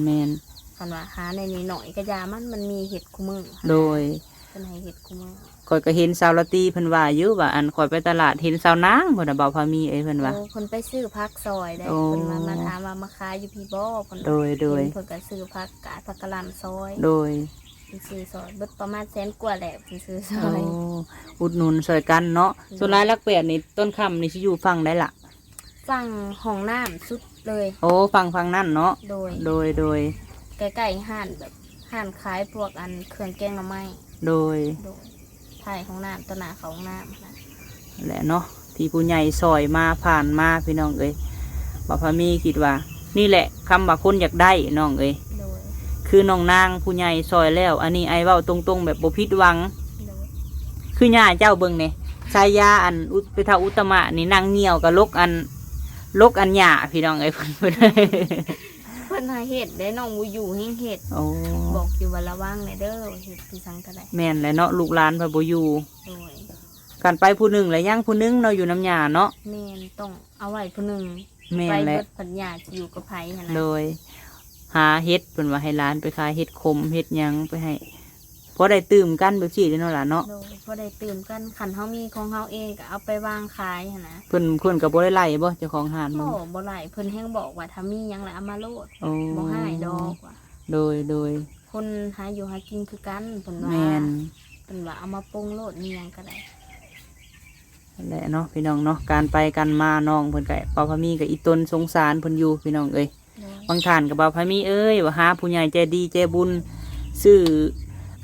[SPEAKER 1] มน
[SPEAKER 2] คันว่าหาในนี้หน่อยก็ยามันมีเห็ดคู่มือ
[SPEAKER 1] โดย
[SPEAKER 2] เพิ่นให้เห็ดคู่มือ
[SPEAKER 1] ข่อยก็เห็นสาวละตีเพิ่นว่าอยู่ว่าอันข่อยไปตลาดเห็นสาวนางเพิ่นน่ะเบาพามีเพิ่นว่า
[SPEAKER 2] โอ้เพิ่นไปซื้อผักซอยได้
[SPEAKER 1] โอ้
[SPEAKER 2] เพิ่นมาถามว่ามาขายอยู่พี่บ่เพิ่น
[SPEAKER 1] โดย
[SPEAKER 2] เพิ่นก็ซื้อผักกาดผักกะหล่ำซอย
[SPEAKER 1] โดย
[SPEAKER 2] เพิ่นซื้อซอยเบิดประมาณ100,000 กว่าแหละเพิ่นซื้อซ
[SPEAKER 1] โอ้
[SPEAKER 2] อย
[SPEAKER 1] อุดหนุนช่วยกันเนาะส่วนรายลักแปดนี่ต้นคำนี่สิอยู่ฝั่งได้ล่ะ
[SPEAKER 2] สั่งห้องน้ำสุดเลย
[SPEAKER 1] โอ้ฝั่งนั่นเนาะ
[SPEAKER 2] โดย
[SPEAKER 1] โดย
[SPEAKER 2] ใกล้ๆห้านแบบห้านขายพวกอันเครื่องแกงหน่อไม้
[SPEAKER 1] โดย
[SPEAKER 2] โดยถ่ายห้องน้ำต้นหน้าเขาห้องน้ำนะ
[SPEAKER 1] แหละเนาะที่ผู้ใหญ่ซอยมาผ่านมาพี่น้องเอ้ยบ่พามีคิดว่า นี่แหละคำว่าคนอยากได้น้องเอ้ย
[SPEAKER 2] โดย
[SPEAKER 1] คือน้องนางผู้ใหญ่ซอยแล้ว อันนี้ไอ้เว้าตรงๆแบบบ่ผิดหวัง
[SPEAKER 2] โดย
[SPEAKER 1] คือย่าเจ้าเบิ่งเนี่ยชายาอันไปเท่าอุตมะนี่นางเหี่ยวกับลกอันหญ้าพี่น้องเอ้ยเพิ่น
[SPEAKER 2] เพิ่นหาเห็ดได้น้องบ่อยู่เฮงเห็ด
[SPEAKER 1] โอ้
[SPEAKER 2] บอกอยู่ว่าระวังในเด้อเห็ดพี่สังก็ได้
[SPEAKER 1] แม่นแหละเนาะลูกหลานเพิ่นบ่อยู่
[SPEAKER 2] โดย
[SPEAKER 1] กันไปผู้หนึงแล้วย่างผู้หนึงเนาะอยู่น้ำหญ้าเนาะ
[SPEAKER 2] แม่นต้องเอาไว้ผู้หนึ่ง
[SPEAKER 1] แม่
[SPEAKER 2] ไป
[SPEAKER 1] นแหละ
[SPEAKER 2] เบิดปัญญาจะอยู่กับไผหั่นนะ
[SPEAKER 1] โดย หาเฮ็ดเพิ่นว่าให้หลานไปขายเฮ็ดขมเฮ็ดหยังไปให้พอได้ตื่มกันแบบซี่เด้อเนาะล่ะเนาะ
[SPEAKER 2] โดยพอได้ตื่นกันขันเฮามีของเฮาเองก็เอาไปวางขายหั่นนะ
[SPEAKER 1] เพิ่นก็บ่ได้ไล่บ่เจ้าของห้านมั
[SPEAKER 2] บ่
[SPEAKER 1] น
[SPEAKER 2] บ่ไหลเพิ่นแฮงบอกว่าถ้ามีหยังแล้วเอามาโลด
[SPEAKER 1] โอ้
[SPEAKER 2] บ่ให้ดอกว่า
[SPEAKER 1] โดย
[SPEAKER 2] คนหาอยู่หากินคือกันเพิ่นว่า
[SPEAKER 1] แม่น
[SPEAKER 2] เพิ่นว่าเอามาปรุงโลดมีหยังก็ได้
[SPEAKER 1] นั่นแหละเนาะพี่น้องเนาะการไปกันมาน้องเพิ่นก็เป่าพามีกับอีตนสงสารเพิ่นอยู่พี่น้องเอ้ย
[SPEAKER 2] โดย
[SPEAKER 1] บางท่านกับบ่าวพามีเอ้ยว่าหาผู้ใหญ่ใจดีใจบุญซื้อ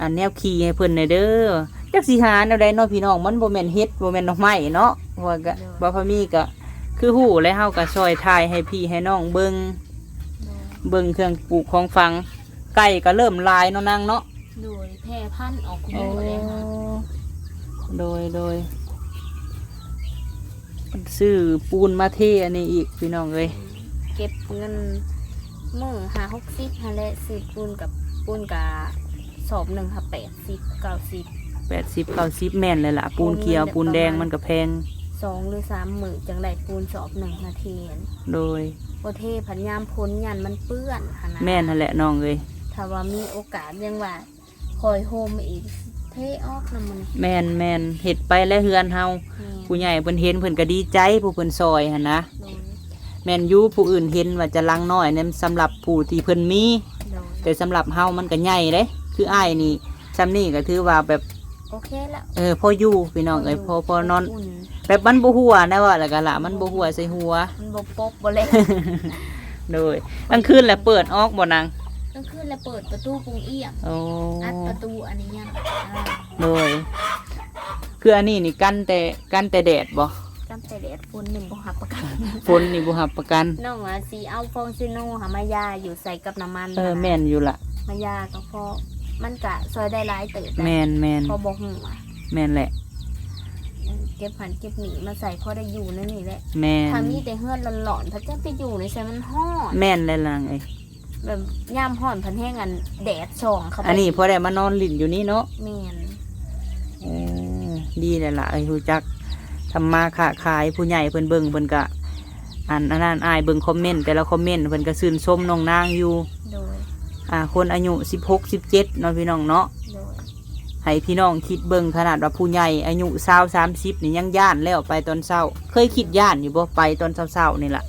[SPEAKER 1] อันแนวขี่ให้เพิ่นหน่อยเด้อจักสิหาแนวใดเนาะพี่น้องมันบ่แม่นเฮ็ดบ่แม่นดอกไม้เนาะว่าก็บ่าวพามีก็คือฮู้และเฮาก็ซอยทายให้พี่ให้น้องเบิ่ง
[SPEAKER 2] โดย
[SPEAKER 1] เบิ่งเครื่องปลูกของฝังไก่ก็เริ่มลายเนาะนางเนาะ
[SPEAKER 2] โดยแพร่พันธุ์ออกคู่มือเลยค่ะ
[SPEAKER 1] โดยซื้อปูนมาเทอันนี้อีกพี่น้องเอ้ย
[SPEAKER 2] เก็บเงินมื้อ50-60หั่นแหละซื้อปูนกับสอบหนึ่งค่ะ80-90
[SPEAKER 1] 80-90แม่นเลยล่ะปูนเขียวปูนแดงมันก็แพง
[SPEAKER 2] 2 หรือ 3 มื้อจังได้ปูนสอบ1 นาที
[SPEAKER 1] โดย
[SPEAKER 2] บ่เทผันยามพ้นยันมันเปื้อนหั่นนะ
[SPEAKER 1] แม่นนั่นแหละน้องเอ้ย
[SPEAKER 2] ถ้าว่ามีโอกาสยังว่าคอยโฮมอีกเทออกนำมัน
[SPEAKER 1] แม่นเฮ็ดไปแล้วเฮือนเฮา
[SPEAKER 2] แม่
[SPEAKER 1] ผู้ใหญ่เพิ่นเห็นเพิ่นก็ดีใจผู้เพิ่นซอยหั่นนะ
[SPEAKER 2] โดย
[SPEAKER 1] แม่นอยู่ผู้อื่นเห็นว่าจะลังน้อยนั่นสำหรับผู้ที่เพิ่นมี
[SPEAKER 2] โดย
[SPEAKER 1] แต่สำหรับเฮามันก็ใหญ่เด้คืออ้ายนี่ซำนี้ก็ถือว่าแบบ
[SPEAKER 2] โอเคแล้ว
[SPEAKER 1] พออยู่พี่น้องเอ้ยพอนอน
[SPEAKER 2] อุ่น
[SPEAKER 1] แบบมันบ่หัวนะว่าแล้วก็ล่ะมันบ่หัวใส่หัว
[SPEAKER 2] มันบ่ปบบ่เล็ก
[SPEAKER 1] โดยกลางคืนแหละเปิดออกบ่นาง
[SPEAKER 2] กลางคืนแล้วเปิดประตูปุงเอี้ยง
[SPEAKER 1] โอ้
[SPEAKER 2] อัดประตูอันนี้ยัง
[SPEAKER 1] โดยคืออันนี้นี่กันแต่แดดบ่
[SPEAKER 2] จำแต่แดดฝนนี่บ่หับประกัน
[SPEAKER 1] ฝนนี่บ่รับประกัน
[SPEAKER 2] น้องว่าสิเอาฟองซิโนหามายาอยู่ใส่กับน้ำมัน
[SPEAKER 1] แม่นอยู่ล่ะ
[SPEAKER 2] มายาก็พอมันกะซอยได้หลายเติบได้
[SPEAKER 1] แม่น
[SPEAKER 2] พอบ่ฮู้อ่ะ
[SPEAKER 1] แม่นแหละ
[SPEAKER 2] เก็บหันเก็บหนีมาใส่พอได้อยู่นั่นนี่แหละ
[SPEAKER 1] แม่น
[SPEAKER 2] ถ้ามีแต่เฮือนหลอนๆถ้าจะไปอยู่ในใส่มันฮ้อน
[SPEAKER 1] แม่นแล้วล่ะเอ้ย
[SPEAKER 2] แบบย่ามฮ้อนพันแห้งอันแดดส่องเข้าไป
[SPEAKER 1] อันนี้พอได้มานอนลิ้นอยู่นี่เนาะ
[SPEAKER 2] แม่น
[SPEAKER 1] ดีเลยล่ะรู้จักทำมาค้าขายผู้ใหญ่เพิ่นเบิ่งเพิ่นก็อันนั้นอายเบิ่งคอมเมนต์แต่ละคอมเมนต์เพิ่นก็ชื่นชมน้องนางอยู่
[SPEAKER 2] โดย
[SPEAKER 1] คนอายุ16 17เนาะพี่น้องเนาะ
[SPEAKER 2] โดย
[SPEAKER 1] ให้พี่น้องคิดเบิ่งขนาดว่าผู้ใหญ่อายุ20-30นี่ยังย่านแล้วไปตอนเช้าเคยคิดย่านอยู่บ่ไปตอนเช้าๆนี่ล่ะ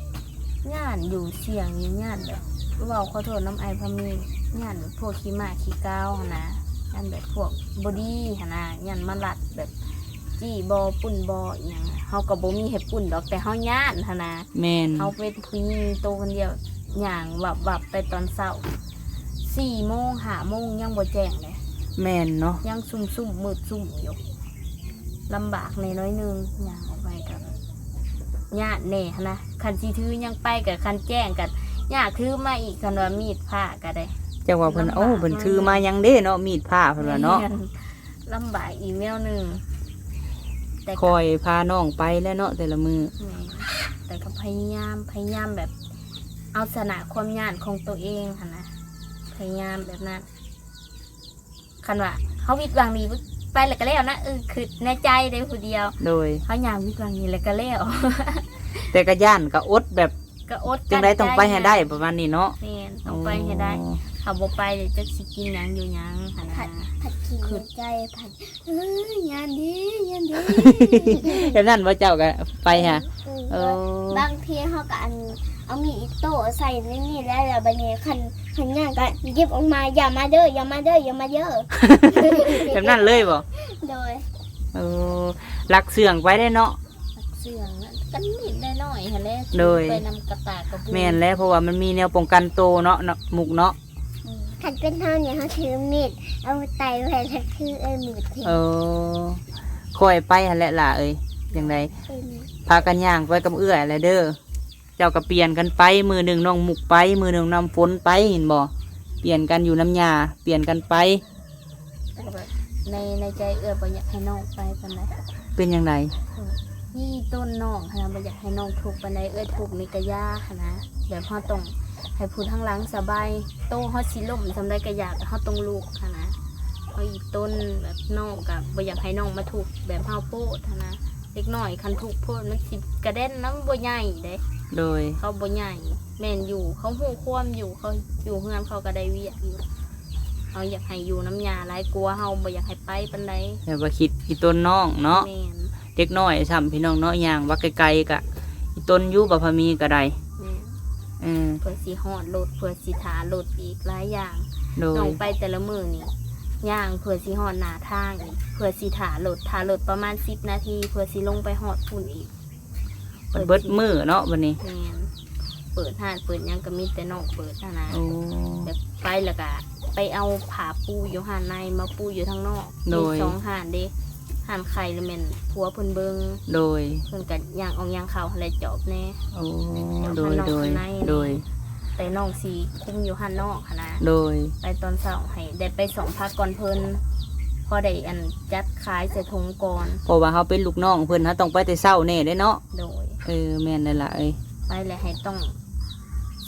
[SPEAKER 2] ย่านอยู่เสียงนี่ย่านแบบเว้าขอโทษน้ำไอพะมีย่านแบบพวกขี้หมาขี้ก้าวหั่นนะย่านแบบพวกบอดี้หั่นนะย่านมาลัดแบบจี้บอปุ่นบออหย่างเฮาก็บ่มีให้ปุ่นดอกแต่เฮาย่านหั่นนะ
[SPEAKER 1] แม่น
[SPEAKER 2] เฮาเป็นผู้หญิงโตคนเดียวย่างวับไปตอนเช้า4 โมง 5 โมงยังบ่แจ้งเลย
[SPEAKER 1] แม่นเนาะ
[SPEAKER 2] ยังซุ่มมืดซุ่มอยู่ลำบากในน้อยหนึงย่างออกไปกับญาติแน่หั้นนะคันสิถือยังไปกับคันแจ้งกันญาติถือมาอีกคันว่ามีดผ้าก็ได้
[SPEAKER 1] จังว่าเพิ่นโอ้เพิ่นถือมายังเด้เนาะมีดผ้าเพิ่นว่าเนาะ
[SPEAKER 2] ลำบากอีกแนวหนึงแต่
[SPEAKER 1] คอยพาน้องไปแล้วเนาะแต่ละมือ
[SPEAKER 2] แต่ก็พยายามแบบ เอาชนะความญาติของตัวเองหั้นนะพยายามแบบนั้นคันว่าเขาวิตหวังดีไปแล้วก็แล้วนะคือในใจได้ผู้เดียว
[SPEAKER 1] โดย
[SPEAKER 2] เขาอยากวิตหวังนี้แล้วก็แล้ว
[SPEAKER 1] แต่ก็ย่านก็อดแบบ
[SPEAKER 2] ก็อด
[SPEAKER 1] จังไดต้องไปให้ได้ประมาณนี้เนาะ
[SPEAKER 2] แม่นต้องไปให้ได้ถ้าบ่ไปเดี๋ยวจะสิกินหยังอยู่หยังหั่น
[SPEAKER 3] ผัด
[SPEAKER 2] นะ
[SPEAKER 3] ผัดขี้ในใจผัดยานดียานดี
[SPEAKER 1] แบบนั้นว่าเจ้าก็ไปฮะเออบ
[SPEAKER 3] างทีเขาก็เอามีอิโต้ใส่ในนี่แล้วบัดนี้คันย่างก็หยิบออกมาอย่ามาเด้ออย่ามาเด้ออย่ามาเด้อ
[SPEAKER 1] แบบนั้นเลยบ่
[SPEAKER 3] โดย
[SPEAKER 1] เออลักเสื่องไปได้เนาะ
[SPEAKER 2] เสื่องนั่นกันนิดได้หน่อยหั่นแหละ
[SPEAKER 1] โดย
[SPEAKER 2] ไปนำกระตากกระบุ
[SPEAKER 1] แม่นแล้วเพราะว่ามันมีแนวป้องกันโตวเนาะหมุกเนาะ
[SPEAKER 3] ขันเป็นเท่าเนี่ยเขาถือมีดเอาไตไว้ทักคือมีดทิ้ง
[SPEAKER 1] เออคอยไปหั่นแหละล่ะเอ้ยจังได
[SPEAKER 3] เป็น
[SPEAKER 1] พากันย่างไปกับเอื้อยอะไรเด้อเจ้าก็เปลี่ยนกันไปมือหนึ่งน้องหมุกไปมือหนึ่งน้ำฝนไปเห็นบ่เปลี่ยนกันอยู่น้ำยาเปลี่ยนกันไป
[SPEAKER 2] แต่แบบในใจบ่อยากให้น้องไปปานใด
[SPEAKER 1] เป็นยังไง
[SPEAKER 2] นี่ต้นน้องหั่นนะบ่อยากให้น้องทุกข์ปานใดทุกข์นี่ก็ยากหั่นนะแบบเฮาต้องให้ผู้ทั้งหลังสบายโตเฮาสิล้มทำได้ก็อยากเฮาต้องลุกหั่นนะเฮาอีกต้นแบบน้องก็บ่อยากให้น้องมาทุกข์แบบเฮาโพดหั่นนะเล็กน้อยคันทุกข์โพดมันสิกระเด็นน้ำบ่ใหญ่เด้
[SPEAKER 1] โดย
[SPEAKER 2] เขาบ่ใหญ่แม่นอยู่เขาหูความอยู่เขาอยู่เฮือนเขาก็ได้เวียกอยู่เขาอยากให้อยู่น้ำยาหลายกลัวเฮาบ่อยากให้ไปปานใด
[SPEAKER 1] อย่าว่าคิดอีต้นน้องเนาะ
[SPEAKER 2] แม่น
[SPEAKER 1] เด็กน้อยซ้ำพี่น้องเนาะย่างว่าไกลๆกะอีต้นอยู่บ่พอมีก็ได้
[SPEAKER 2] แม่น
[SPEAKER 1] เออ
[SPEAKER 2] เพื่อสิฮอดรถเพื่อสิถารถอีกหลายอย่าง
[SPEAKER 1] โด
[SPEAKER 2] น้อย งไปแต่ละมื้อนี่ย่างเพื่อสิฮอดหน้าทางอีกเพื่อสิถารถประมาณ10 นาทีเพื่อสิลงไปฮอดพุ่นอีก
[SPEAKER 1] มันเบิดมือเนาะวันนี้
[SPEAKER 2] แม่นเปิดห้านเปิดหยังก็มีแต่น้องเปิดนะ
[SPEAKER 1] โอ้
[SPEAKER 2] แบบไปแล้วก็ไปเอาผ้าปูอยู่ห่านในมาปูอยู่ทางนอก
[SPEAKER 1] โด
[SPEAKER 2] มี
[SPEAKER 1] ย
[SPEAKER 2] 2ห่านเด้ห่านไข่แล้วแม่นผัวเพิ่นเบิง
[SPEAKER 1] โดย
[SPEAKER 2] เพิ่นก็ย่างออกย่างเข้าอะไรจอบแน่
[SPEAKER 1] โอ้โดยโดยโดย
[SPEAKER 2] แต่น้องสิคุมอยู่ห่านนอกหั้นนะ
[SPEAKER 1] โดย
[SPEAKER 2] ไปตอนเช้าให้ได้ไป2 พักก่อนเพิ่นพอได้อันจัดขายใส่ถุงก่อน
[SPEAKER 1] เพราะว่าเขาเป็นลูกน้องเพิ่นเขาต้องไปแต่เช้าแน่ได้เนาะ
[SPEAKER 2] โดย
[SPEAKER 1] เออแม่นนั่นล่ะเอ้ย
[SPEAKER 2] ไปแล้วให้ต้อง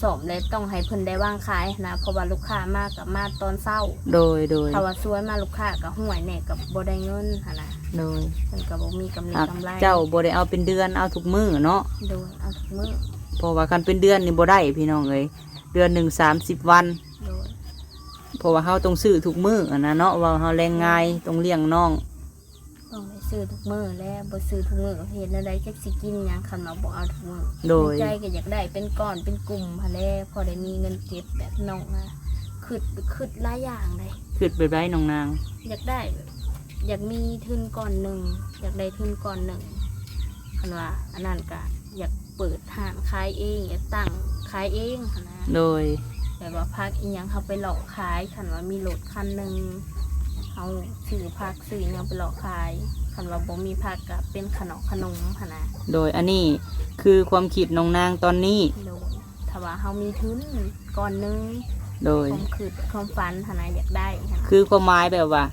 [SPEAKER 2] สอบเลยต้องให้เพิ่นได้ว่างขายนะเพราะว่าลูกค้ามากกับมาตอนเช้า
[SPEAKER 1] โดยโดย
[SPEAKER 2] ถ้าว่าซวยมาลูกค้าก็ห่วยแน่กับบ่ได้เงินหั่นนะ
[SPEAKER 1] โดย
[SPEAKER 2] เพิ่นก็บ่มีกำไร
[SPEAKER 1] หาก
[SPEAKER 2] กำไร
[SPEAKER 1] เจ้าบ่ได้เอาเป็นเดือนเอาทุกมื้อเนาะ
[SPEAKER 2] โดยเอาทุกมื้อ
[SPEAKER 1] เพราะว่าคันเป็นเดือนนี่บ่ได้พี่น้องเอ้ยเดือนหนึ่ง30 วัน
[SPEAKER 2] โดย
[SPEAKER 1] เพราะว่าเฮาต้องซื้อทุกมื้ออะนะเนาะว่าเฮาแรงงายต้องเลี้ยงน้อง
[SPEAKER 2] ต้องได้ซื้อทุกมื้อแล้วบ่ซื้อทุกมื้อเฮ็ดได้จักสิกินหยังคันเราบ่เอาทุกมื้อ
[SPEAKER 1] โดย
[SPEAKER 2] ในใจก็อยากได้เป็นก้อนเป็นกลุ่มหั่นแหละพอได้มีเงินเก็บแบบน้องนะคิดหลายอย่างเลย
[SPEAKER 1] คือไปไว้น้องนาง
[SPEAKER 2] อยากได้แบบอยากมีทุนก้อนหนึงอยากได้ทุนก้อนหนึงคันว่าอันนั้นก็อยากเปิดร้านขายเองอยากตั้งขายเองหั่นนะ
[SPEAKER 1] โดย
[SPEAKER 2] แบบว่าพักอีหยังเขาไปหลอกขายคันว่ามีรถคันหนึงเขาซื้อพักซื้ออิหยังไปหลอกขายคันว่าบ่มีพักก็เป็นขนมหั่นนะ
[SPEAKER 1] โดยอันนี้คือความคิดน้องนางตอนนี้
[SPEAKER 2] โดยถ้าว่าเขามีทุนก้อนหนึง
[SPEAKER 1] โดย
[SPEAKER 2] ความฝันหั่นนะอยากได้หั่นนะ
[SPEAKER 1] คือความหมายแบบว่า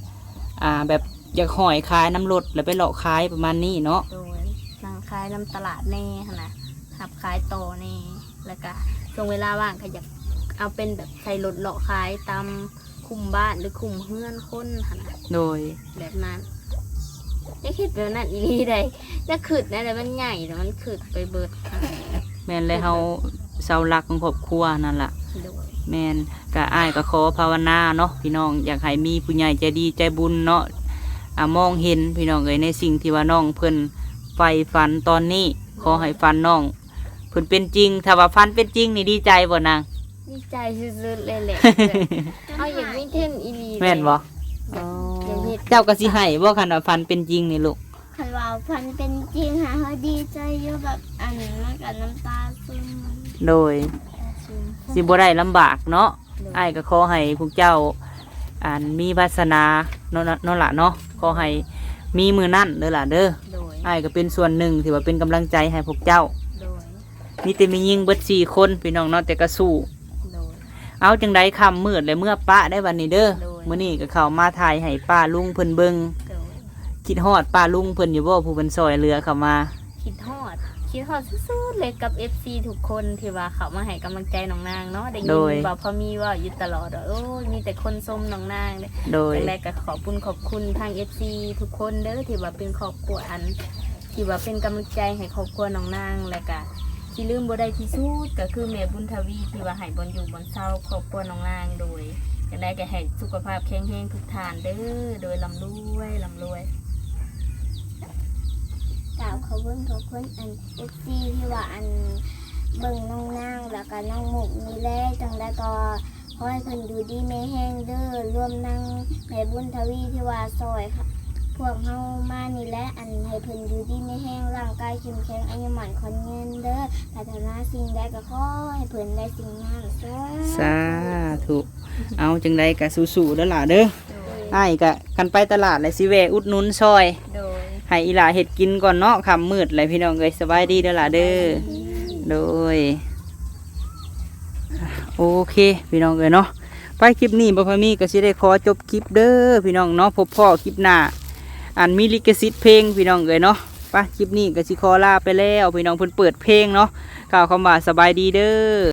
[SPEAKER 1] แบบอยากหอยขายน้ำรถแล้วไปหลอกขายประมาณนี้เนาะ
[SPEAKER 2] โดยนางขายน้ำตลาดแน่หั่นนะหับขายต่อแน่แล้วก็ช่วงเวลาว่างก็อยากเอาเป็นแบบใส่รถหลอกขายตามคุมบ้านหรือคุมเฮือนคนหั่นนะ
[SPEAKER 1] โดย
[SPEAKER 2] แบบนั้นได้คิดแบบนั้นอีนีได้จะขึ้นนะแต่มันใหญ่แต่มันขึ้นไปเบิดหั่นน่ะ
[SPEAKER 1] แม่นเลยเฮาเสาหลักของครอบครัวนั่นล่ะ
[SPEAKER 2] โดย
[SPEAKER 1] แม่นก็อ้ายก็ขอภาวนาเนาะพี่น้องอยากให้มีผู้ใหญ่ใจดีใจบุญเนาะ มองเห็นพี่น้องเอ้ยในสิ่งที่ว่าน้องเพิ่นใฝ่ฝันตอนนี้ขอให้ฝันน้องเพิ่นเป็นจริงถ้าว่าฝันเป็นจริงนี่ดีใจบ่นาง
[SPEAKER 2] ดีใจสุดๆเลยแหละเอาอย่างวิ่งเท่นอีหลีเลย
[SPEAKER 1] แม่นบ่
[SPEAKER 2] อย่างเฮ็ด
[SPEAKER 1] เจ้าก็สิให้บ่คันว่าฝันเป็นจริงนี่ลูก
[SPEAKER 3] คันว่าพันเป็นจริงค่ะเขาดีใจอยู่แบบอันมันกับน้ำตาซึม
[SPEAKER 1] โดยสิบ่ได้ลำบากเนาะอ้ายก็ขอให้พวกเจ้ามีวาสนาเนาะล่ะเนาะขอให้มีมือนั่นเด้อล่ะเด้อ
[SPEAKER 2] โดย
[SPEAKER 1] อ้ายก็เป็นส่วนหนึ่งที่ว่าเป็นกำลังใจให้พวกเจ้า
[SPEAKER 2] โดย
[SPEAKER 1] มีแต่มียิงเบิด4 คนพี่น้องเนาะแต่ก็สู้
[SPEAKER 2] โดย
[SPEAKER 1] เอาจังไดค่ำมืดเลยเมื่อป้าได้วันนี้เด้อ
[SPEAKER 2] โดย
[SPEAKER 1] มื้อนี้ก็เข้ามาถ่ายให้ป้าลุงเพิ่นเบิ่ง
[SPEAKER 2] โดย
[SPEAKER 1] คิดฮอดป้าลุงเพิ่นอยู่บ่ผู้เพิ่นซอยเรือเข้ามา
[SPEAKER 2] คิดฮอดสุดๆเลยกับ FC ทุกคนที่ว่าเขามาให้กำลังใจน้องนางเนาะได้ยินว่าพอมีว่าอยู่ตลอดว่าโอ้ยมีแต่คนชมน้องนางเลย
[SPEAKER 1] โดย
[SPEAKER 2] แรกก็ขอบคุณทาง FC ทุกคนเด้อที่ว่าเป็นครอบครัวที่ว่าเป็นกำลังใจให้ครอบครัวน้องนางและก็ที่ลืมบ่ได้ที่สุดก็คือแม่บุญทวีที่ว่าให้บนอยู่บนเศร้าครอบครัวน้องนางโดยจังได้ก็ให้สุขภาพแข็งแรงทุกท่านเด้อโดยร่ำรวย
[SPEAKER 3] กล่าวขอบคุณอันเอฟซีที่ว่าอันเบิ่งน้องนางแล้วก็น้องหมุกนี่แหละจังได้ก็ขอให้เพิ่นอยู่ดีไม่แห้งเด้อรวมนั่งแม่บุญทวีที่ว่าซอยค่ะพวกเฮามานี่แหละอันให้เพิ่นอยู่ดีไม่แห้งร่างกายเข้มแข็งอายุหมันคนเงินเด้อพัฒนาสิ่งใดก็ขอให้เพิ่นได้สิ่งนั้นซะ
[SPEAKER 1] สาธุเอาจังไดก็สู้ๆเด้อล่ะเด้ออ้ายก็กันไปตลาดเลยสิแวะอุดหนุนซอย
[SPEAKER 2] โดย
[SPEAKER 1] ให้อีหลาเฮ็ดกินก่อนเนาะค่ำมืดเลยพี่น้องเอ้ยสบายดีเด้อล่ะเด้อโดยโอเคพี่น้องเอ้ยเนาะไปคลิปนี้บ่พอมีก็สิได้ขอจบคลิปเด้อพี่น้องเนาะพบพ่อคลิปหน้ามีลิขสิทธิ์เพลงพี่น้องเอ้ยเนาะไปคลิปนี้ก็สิขอลาไปแล้วพี่น้องเพิ่นเปิดเพลงเนาะกล่าวคำว่าสบายดีเด้อ